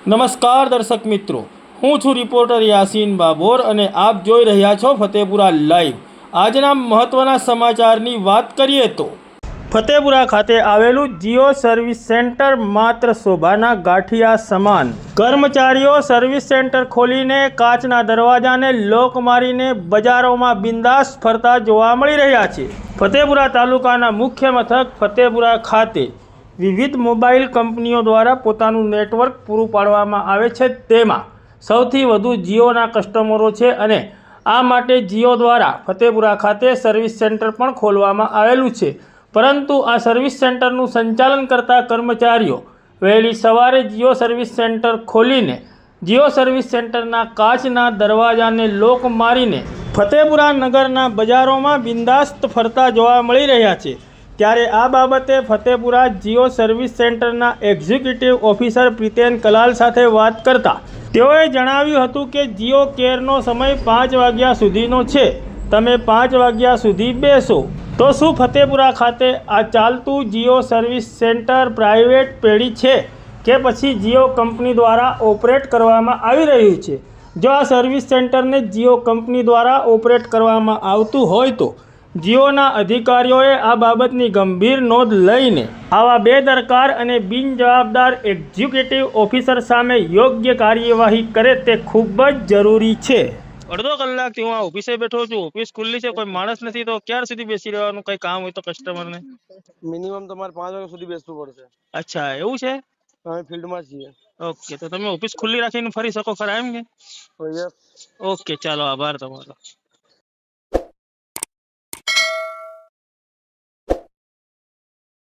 નમસ્કાર દર્શક મિત્રો, હું છું રિપોર્ટર યાસીન બાબોર અને આપ જોઈ રહ્યા છો ફતેપુરા લાઈવ। આજના મહત્વના સમાચારની વાત કરીએ તો ફતેપુરા ખાતે આવેલું જીઓ સર્વિસ સેન્ટર માત્ર શોભાના ગાંઠિયા સમાન। કર્મચારીઓ સર્વિસ સેન્ટર ખોલીને કાચના દરવાજાને લોક મારીને બજારોમાં બિંદાસ ફરતા જોવા મળી રહ્યા છે। ફતેપુરા તાલુકાના મુખ્ય મથક ફતેપુરા ખાતે વિવિધ મોબાઈલ કંપનીઓ દ્વારા પોતાનું નેટવર્ક પૂરું પાડવામાં આવે છે, તેમાં સૌથી વધુ જીઓના કસ્ટમરો છે અને આ માટે જીઓ દ્વારા ફતેપુરા ખાતે સર્વિસ સેન્ટર પણ ખોલવામાં આવેલું છે। પરંતુ આ સર્વિસ સેન્ટરનું સંચાલન કરતા કર્મચારીઓ વહેલી સવારે જીઓ સર્વિસ સેન્ટર ખોલીને જીઓ સર્વિસ સેન્ટરના કાચના દરવાજાને લોક મારીને ફતેપુરા નગરના બજારોમાં બિંદાસ્ત ફરતા જોવા મળી રહ્યા છે। ત્યારે આ બાબતે ફતેપુરા જીઓ સર્વિસ સેન્ટરના એક્ઝિક્યુટિવ ઓફિસર પ્રીતેન કલાલ સાથે વાત કરતા તેઓએ જણાવ્યું હતું કે જીઓ કેરનો સમય 5 વાગ્યા સુધીનો છે, તમે 5 વાગ્યા સુધી બેસો। તો શું ફતેપુરા ખાતે આ ચાલતું જીઓ સર્વિસ સેન્ટર પ્રાઇવેટ પેઢી છે કે પછી જીઓ કંપની દ્વારા ઓપરેટ કરવામાં આવી રહ્યું છે? જો આ સર્વિસ સેન્ટરને જીઓ કંપની દ્વારા ઓપરેટ કરવામાં આવતું હોય તો જીઓના અધિકારીઓએ આ બાબતની ગંભીર નોંધ લઈને આવા બેદરકાર અને બિનજવાબદાર એક્ઝિક્યુટિવ ઓફિસર સામે યોગ્ય કાર્યવાહી કરે તે ખૂબ જ જરૂરી છે। અડધો કલાકથી હું આ ઓફિસે બેઠો છું, ઓફિસ ખુલ્લી છે, કોઈ માણસ નથી, તો ક્યાર સુધી બેસી રહેવાનું? કઈ કામ હોય તો કસ્ટમરને મિનિમમ તમારે 5 વાગ્યા સુધી બેસવું પડશે। અચ્છા, એવું છે? અમે ફિલ્ડમાં છીએ। ઓકે, તો તમે ઓફિસ ખુલ્લી રાખીને ફરી શકો ખરા એમ કે? યસ। ઓકે, ચાલો, આભાર તમારો।